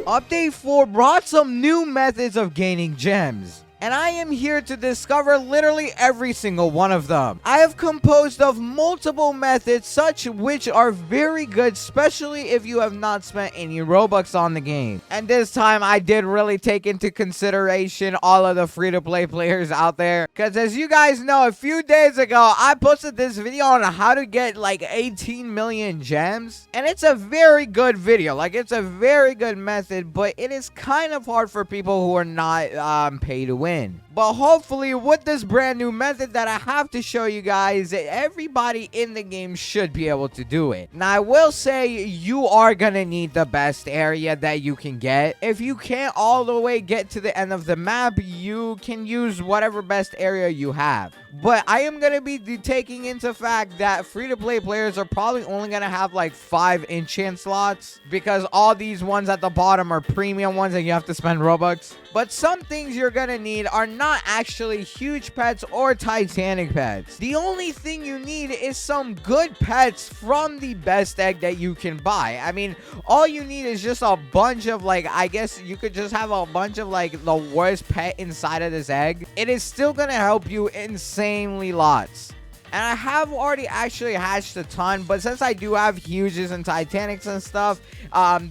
Update 4 brought some new methods of gaining gems, and I am here to discover literally every single one of them. I have composed of multiple methods, such which are very good, especially if you have not spent any Robux on the game. And this time, I did really take into consideration all of the free-to-play players out there, because as you guys know, a few days ago, I posted this video on how to get like 18 million gems, and it's a very good video. Like, it's a very good method, but it is kind of hard for people who are not pay to win. But hopefully with this brand new method that I have to show you guys, everybody in the game should be able to do it. Now I will say you are gonna need the best area that you can get. If you can't all the way get to the end of the map, you can use whatever best area you have. But I am gonna be taking into fact that free-to-play players are probably only gonna have like 5 enchant slots, because all these ones at the bottom are premium ones and you have to spend Robux. But some things you're gonna need are not actually huge pets or Titanic pets. The only thing you need is some good pets from the best egg that you can buy. I mean, all you need is just a bunch of, like, I guess you could just have a bunch of like the worst pet inside of this egg. It is still gonna help you insanely lots. And I have already actually hatched a ton, but since I do have huges and Titanics and stuff,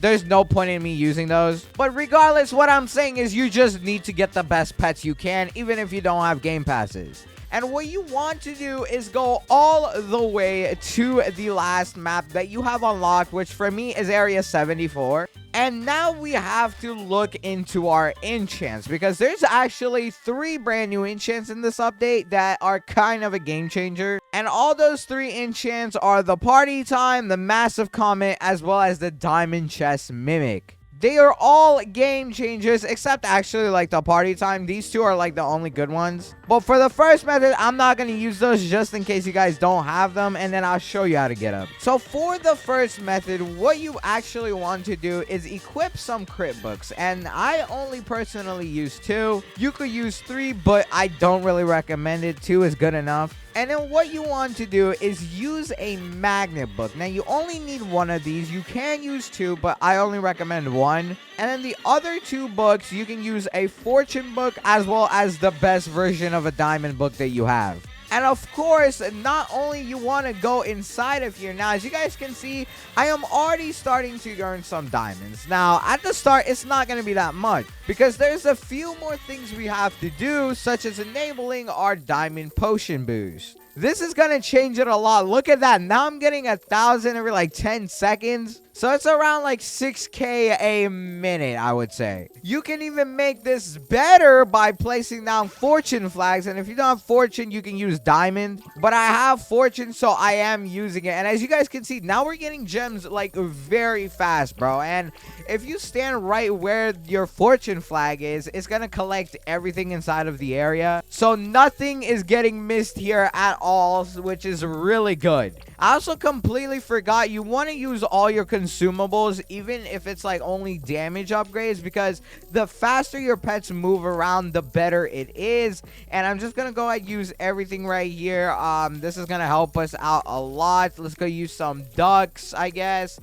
there's no point in me using those. But regardless, what I'm saying is you just need to get the best pets you can, even if you don't have game passes. And what you want to do is go all the way to the last map that you have unlocked, which for me is Area 74. And now we have to look into our enchants, because there's actually 3 brand new enchants in this update that are kind of a game changer. And all those 3 enchants are the Party Time, the Massive Comet, as well as the Diamond Chest Mimic. They are all game changers, except actually like the Party Time. These 2 are like the only good ones. But for the first method, I'm not going to use those just in case you guys don't have them, and then I'll show you how to get them. So for the first method, what you actually want to do is equip some crit books, and I only personally use 2. You could use 3, but I don't really recommend it. 2 is good enough. And then what you want to do is use a magnet book. Now, you only need 1 of these. You can use 2, but I only recommend 1. And then the other 2 books, you can use a fortune book as well as the best version of a diamond book that you have. And of course, not only you want to go inside of here. Now, as you guys can see, I am already starting to earn some diamonds. Now, at the start, it's not going to be that much, because there's a few more things we have to do, such as enabling our diamond potion boost. This is going to change it a lot. Look at that. Now I'm getting 1,000 every like 10 seconds. So it's around like 6k a minute, I would say. You can even make this better by placing down fortune flags. And if you don't have fortune, you can use diamond. But I have fortune, so I am using it. And as you guys can see, now we're getting gems like very fast, bro. And if you stand right where your fortune flag is, it's going to collect everything inside of the area. So nothing is getting missed here at all, which is really good. I also completely forgot, you want to use all your consumables, even if it's like only damage upgrades, because the faster your pets move around, the better it is. And I'm just gonna go ahead and use everything right here. This is gonna help us out a lot. Let's go use some ducks, I guess.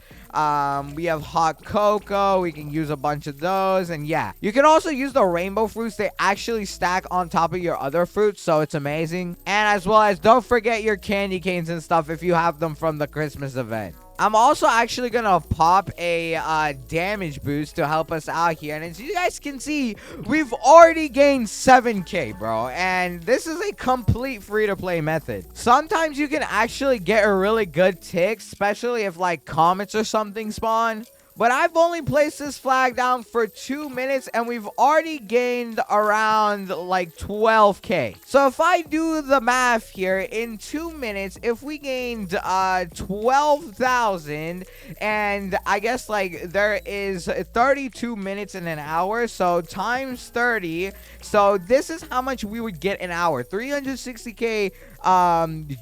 We have hot cocoa. We can use a bunch of those. And yeah, you can also use the rainbow fruits. They actually stack on top of your other fruits, so it's amazing. And as well as, don't forget your candy canes and stuff if you have them from the Christmas event. I'm also actually gonna pop a damage boost to help us out here. And as you guys can see, we've already gained 7k, bro. And this is a complete free-to-play method. Sometimes you can actually get a really good tick, especially if like comets or something spawn. But I've only placed this flag down for 2 minutes, and we've already gained around like 12k. So if I do the math here, in 2 minutes, if we gained 12,000, and I guess like there is 32 minutes in an hour, so times 30. So this is how much we would get an hour. 360k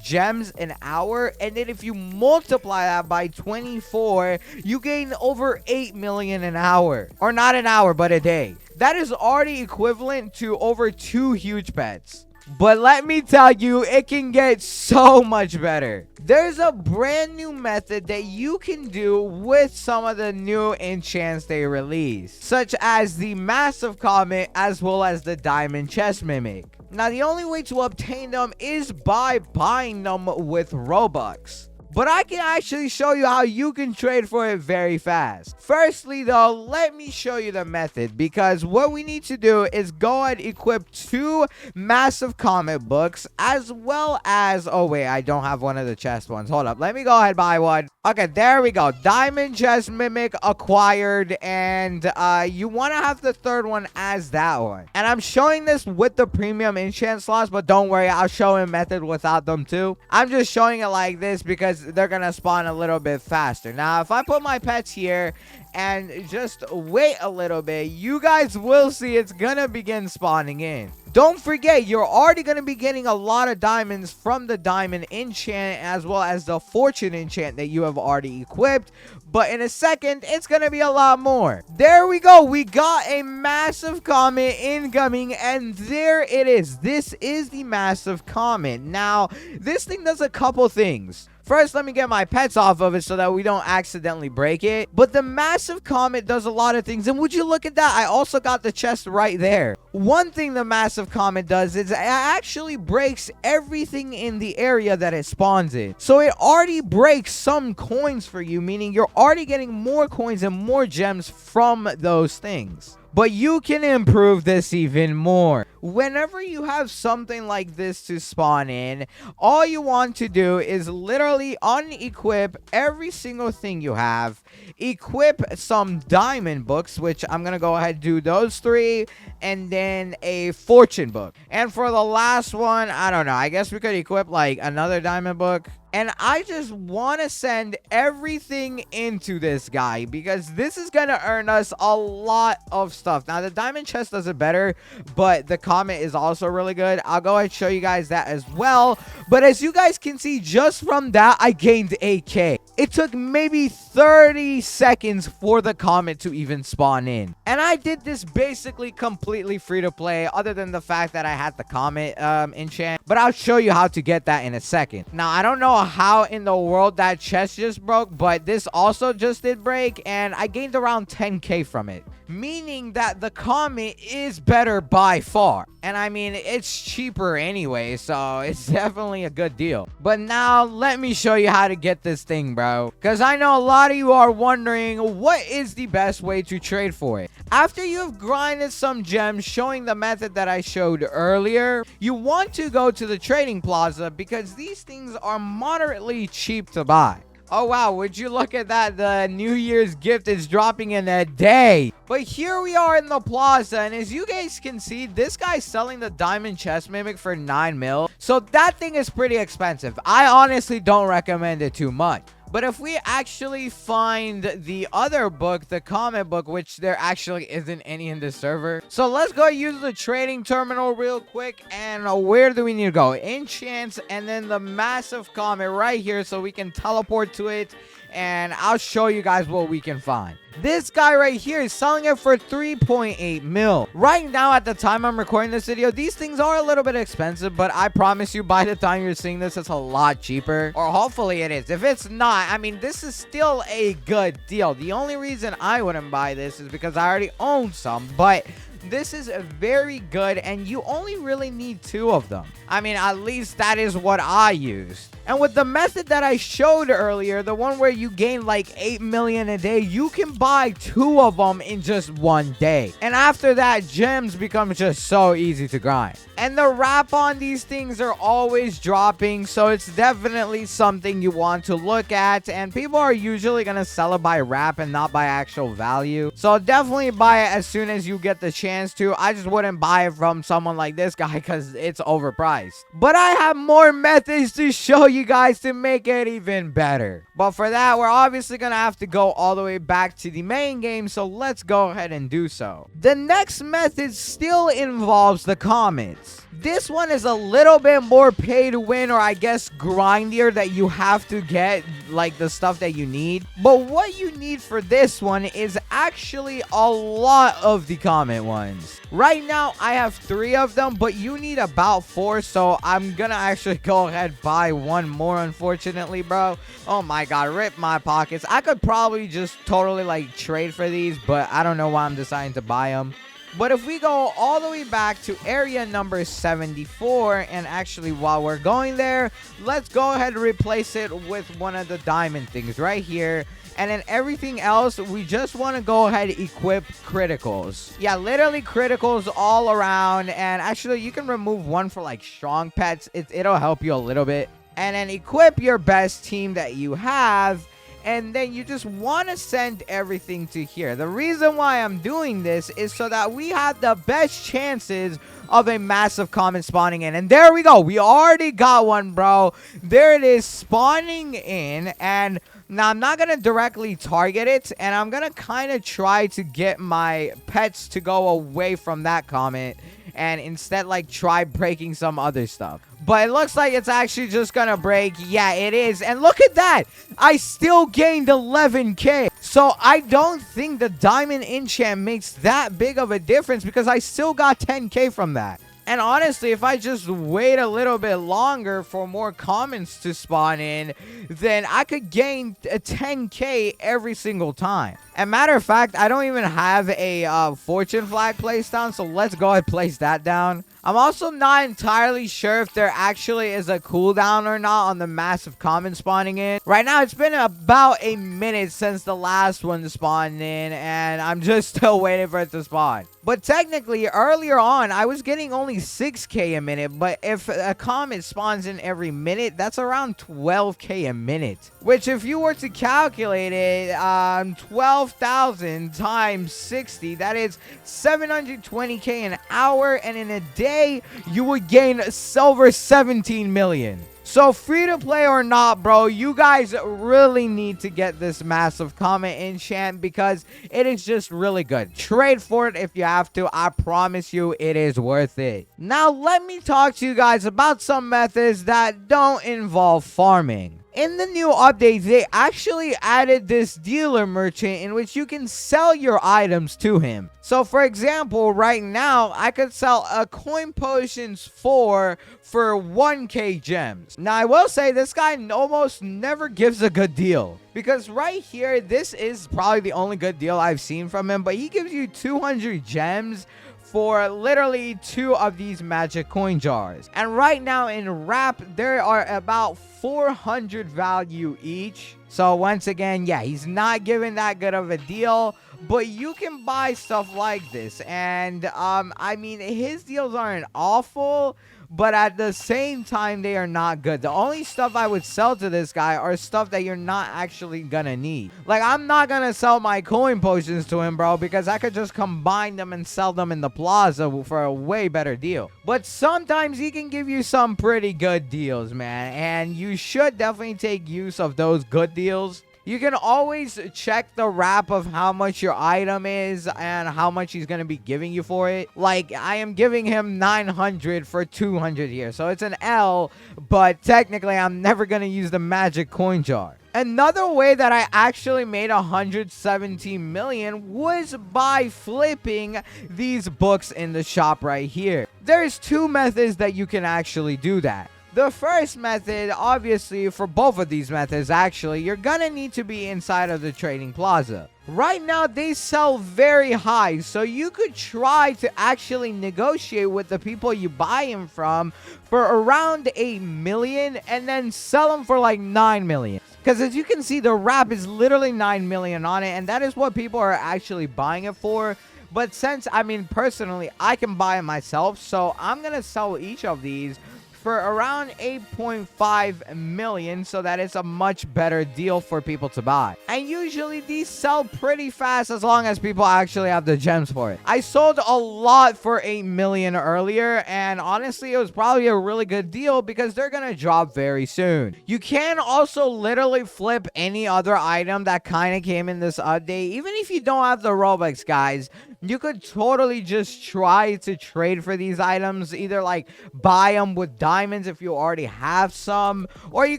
gems an hour. And then if you multiply that by 24, you gain over 8 million an hour. Or not an hour, but a day. That is already equivalent to over 2 huge pets. But let me tell you, it can get so much better. There's a brand new method that you can do with some of the new enchants they released, such as the Massive Comet as well as the Diamond Chest Mimic. Now, the only way to obtain them is by buying them with Robux. But I can actually show you how you can trade for it very fast. Firstly, though, let me show you the method, because what we need to do is go ahead and equip 2 massive comic books, as well as... Oh, wait, I don't have one of the chest ones. Hold up. Let me go ahead and buy one. Okay, there we go. Diamond Chest Mimic acquired, and you want to have the third one as that one. And I'm showing this with the premium enchant slots, but don't worry, I'll show a method without them too. I'm just showing it like this because they're gonna spawn a little bit faster. Now, if I put my pets here and just wait a little bit, you guys will see it's gonna begin spawning in. Don't forget, you're already going to be getting a lot of diamonds from the diamond enchant as well as the fortune enchant that you have already equipped. But in a second, it's going to be a lot more. There we go. We got a massive comet incoming, and there it is. This is the massive comet. Now, this thing does a couple things. First, let me get my pets off of it so that we don't accidentally break it. But the massive comet does a lot of things. And would you look at that? I also got the chest right there. One thing the massive comet does is it actually breaks everything in the area that it spawns in. So it already breaks some coins for you, meaning you're already getting more coins and more gems from those things. But you can improve this even more. Whenever you have something like this to spawn in, all you want to do is literally unequip every single thing you have, equip some diamond books, which I'm gonna go ahead and do those 3, and then a fortune book. And for the last one, I don't know, I guess we could equip like another diamond book. And I just want to send everything into this guy because this is going to earn us a lot of stuff. Now, the diamond chest does it better, but the comet is also really good. I'll go ahead and show you guys that as well. But as you guys can see, just from that, I gained 8K. It took maybe 30 seconds for the comet to even spawn in. And I did this basically completely free to play, other than the fact that I had the comet enchant. But I'll show you how to get that in a second. Now, I don't know how in the world that chest just broke, but this also just did break, and I gained around 10K from it. Meaning that the comet is better by far. And I mean, it's cheaper anyway, so it's definitely a good deal. But now, let me show you how to get this thing, bro. Because I know a lot of you are wondering, what is the best way to trade for it? After you've grinded some gems showing the method that I showed earlier, you want to go to the trading plaza because these things are moderately cheap to buy. Oh, wow. Would you look at that? The New Year's gift is dropping in a day. But here we are in the plaza. And as you guys can see, this guy's selling the diamond chest mimic for 9 mil. So that thing is pretty expensive. I honestly don't recommend it too much. But if we actually find the other book, the comic book, which there actually isn't any in this server. So let's go use the trading terminal real quick. And where do we need to go? Enchants and then the massive comet right here so we can teleport to it. And I'll show you guys what we can find. This guy right here is selling it for 3.8 mil. Right now, at the time I'm recording this video, these things are a little bit expensive, but I promise you by the time you're seeing this, it's a lot cheaper. Or hopefully it is. If it's not, I mean, this is still a good deal. The only reason I wouldn't buy this is because I already own some, but this is very good, and you only really need 2 of them. I mean, at least that is what I used. And with the method that I showed earlier, the one where you gain like 8 million a day, you can buy 2 of them in just 1 day. And after that, gems become just so easy to grind. And the wrap on these things are always dropping, so it's definitely something you want to look at. And people are usually going to sell it by wrap and not by actual value. So definitely buy it as soon as you get the chance to. I just wouldn't buy it from someone like this guy because it's overpriced. But I have more methods to show you guys to make it even better. But for that, we're obviously going to have to go all the way back to the main game. So let's go ahead and do so. The next method still involves the comets. This one is a little bit more pay to win, or I guess grindier, that you have to get like the stuff that you need. But what you need for this one is actually a lot of the comet ones. Right now I have 3 of them, but you need about 4, so I'm gonna actually go ahead buy 1 more, unfortunately, bro. Oh my god, rip my pockets. I could probably just totally like trade for these, but I don't know why I'm deciding to buy them. But if we go all the way back to area number 74, and actually while we're going there, let's go ahead and replace it with one of the diamond things right here. And then everything else, we just want to go ahead and equip criticals. Yeah, literally criticals all around. And actually, you can remove one for like strong pets. It'll help you a little bit. And then equip your best team that you have. And then you just want to send everything to here. The reason why I'm doing this is so that we have the best chances of a massive comet spawning in. And there we go. We already got one, bro. There it is, spawning in. And now I'm not going to directly target it. And I'm going to kind of try to get my pets to go away from that comet. And instead, like, try breaking some other stuff. But it looks like it's actually just gonna break. Yeah, it is. And look at that. I still gained 11k. So I don't think the diamond enchant makes that big of a difference, because I still got 10k from that. And honestly, if I just wait a little bit longer for more comments to spawn in, then I could gain a 10k every single time. And matter of fact, I don't even have a fortune flag placed down, so let's go ahead and place that down. I'm also not entirely sure if there actually is a cooldown or not on the massive comet spawning in. Right now, it's been about a minute since the last one spawned in, and I'm just still waiting for it to spawn. But technically, earlier on, I was getting only 6k a minute, but if a comet spawns in every minute, that's around 12k a minute. Which, if you were to calculate it, 12,000 times 60, that is 720k an hour, and in a day, you would gain silver 17 million. So free to play or not, bro, you guys really need to get this massive comet enchant, because it is just really good. Trade for it if you have to. I promise you it is worth it. Now let me talk to you guys about some methods that don't involve farming. In the new updates, they actually added this dealer merchant in which you can sell your items to him. So, for example, right now, I could sell a coin potions for 1k gems. Now, I will say this guy almost never gives a good deal, because right here, this is probably the only good deal I've seen from him, but he gives you 200 gems for literally 2 of these magic coin jars. And right now in wrap, there are about 400 value each. So once again, yeah, he's not giving that good of a deal, but you can buy stuff like this. And I mean, his deals aren't awful, but at the same time, they are not good. The only stuff I would sell to this guy are stuff that you're not actually gonna need. Like, I'm not gonna sell my coin potions to him, bro, because I could just combine them and sell them in the plaza for a way better deal. But sometimes he can give you some pretty good deals, man, and you should definitely take use of those good deals. You can always check the wrap of how much your item is and how much he's going to be giving you for it. Like, I am giving him 900 for 200 here. So it's an L, but technically I'm never going to use the magic coin jar. Another way that I actually made 117 million was by flipping these books in the shop right here. There's 2 methods that you can actually do that. The first method, obviously, for both of these methods, actually, you're gonna need to be inside of the trading plaza. Right now, they sell very high, so you could try to actually negotiate with the people you buy them from for around 8 million and then sell them for like 9 million. Because as you can see, the wrap is literally 9 million on it, and that is what people are actually buying it for. But since, I mean, personally, I can buy it myself, so I'm gonna sell each of these for around 8.5 million, so that it's a much better deal for people to buy. And usually these sell pretty fast as long as people actually have the gems for it. I sold a lot for 8 million earlier, and honestly, it was probably a really good deal because they're gonna drop very soon. You can also literally flip any other item that kind of came in this update. Even if you don't have the Robux, guys, you could totally just try to trade for these items, either like buy them with diamonds if you already have some, or you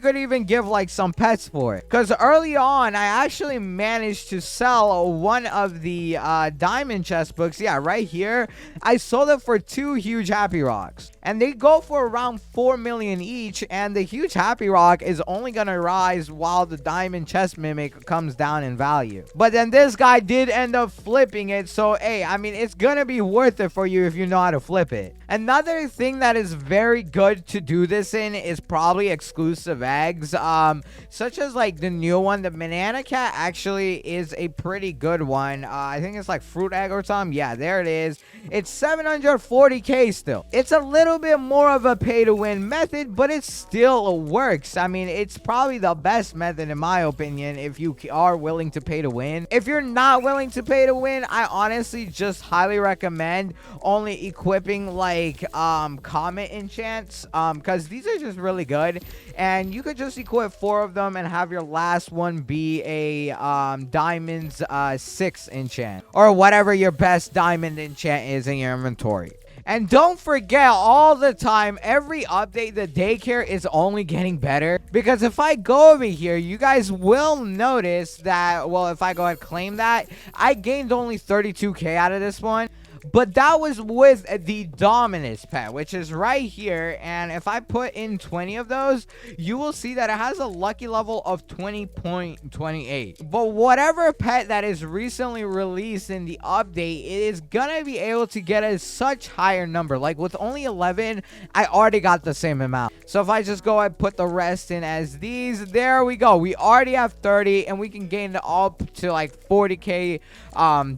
could even give like some pets for it. Because early on, I actually managed to sell one of the diamond chest books. Yeah, right here. I sold it for 2 huge happy rocks, and they go for around 4 million each, and the huge happy rock is only gonna rise while the diamond chest mimic comes down in value. But then this guy did end up flipping it, so hey, I mean, it's gonna be worth it for you if you know how to flip it. Another thing that is very good to do this in is probably exclusive eggs, such as like the new one. The banana cat actually is a pretty good one. I think it's like fruit egg or something. Yeah, there it is. It's 740k still. It's a little bit more of a pay to win method, but it still works. I mean, it's probably the best method in my opinion if you are willing to pay to win. If you're not willing to pay to win, I honestly just highly recommend only equipping like comet enchants, because these are just really good, and you could just equip 4 of them and have your last one be a diamonds 6 enchant, or whatever your best diamond enchant is in your inventory. And don't forget, all the time, every update, the daycare is only getting better. Because if I go over here, you guys will notice that, well, if I go ahead and claim that, I gained only 32k out of this one. But that was with the Dominus pet, which is right here. And if I put in 20 of those, you will see that it has a lucky level of 20.28. But whatever pet that is recently released in the update, it is gonna be able to get a such higher number. Like with only 11, I already got the same amount. So if I just go ahead and put the rest in as these, there we go. We already have 30, and we can gain it up to like 40k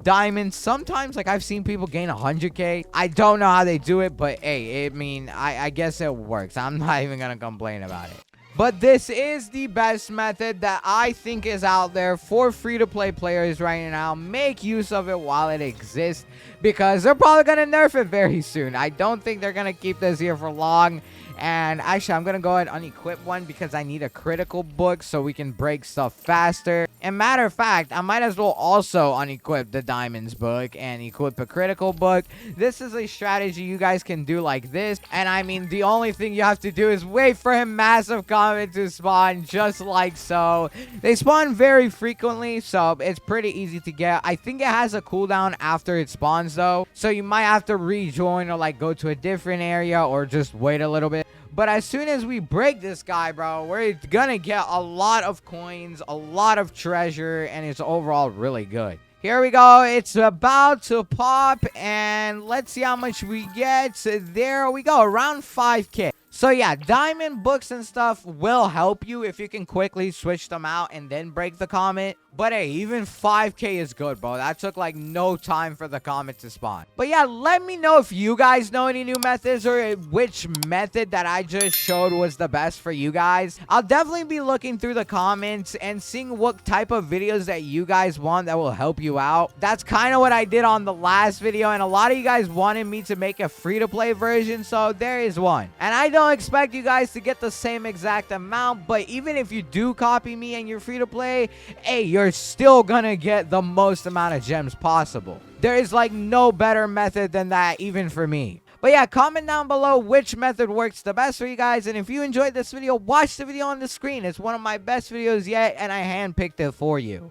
diamonds. Sometimes, like, I've seen people gain 100k. I don't know how they do it, but hey, I mean, I guess it works. I'm not even gonna complain about it. But this is the best method that I think is out there for free-to-play players right now. Make use of it while it exists, because they're probably gonna nerf it very soon. I don't think they're gonna keep this here for long. And actually, I'm gonna go ahead and unequip one because I need a critical book so we can break stuff faster. And matter of fact, I might as well also unequip the diamonds book and equip a critical book. This is a strategy you guys can do like this. And I mean, the only thing you have to do is wait for a massive comet to spawn, just like so. They spawn very frequently, so it's pretty easy to get. I think it has a cooldown after it spawns though, so you might have to rejoin or like go to a different area or just wait a little bit. But as soon as we break this guy, bro, we're gonna get a lot of coins, a lot of treasure, and it's overall really good. Here we go. It's about to pop, and let's see how much we get. So there we go, around 5k. So yeah, diamond books and stuff will help you if you can quickly switch them out and then break the comet. But hey, even 5k is good, bro. That took like no time for the comet to spawn. But yeah, let me know if you guys know any new methods or which method that I just showed was the best for you guys. I'll definitely be looking through the comments and seeing what type of videos that you guys want that will help you out. That's kind of what I did on the last video, and a lot of you guys wanted me to make a free-to-play version, so there is one. And I don't expect you guys to get the same exact amount, but even if you do copy me and you're free-to-play, hey, you're still gonna get the most amount of gems possible. There is like no better method than that, even for me. But yeah, comment down below which method works the best for you guys. And if you enjoyed this video, watch the video on the screen. It's one of my best videos yet, and I handpicked it for you.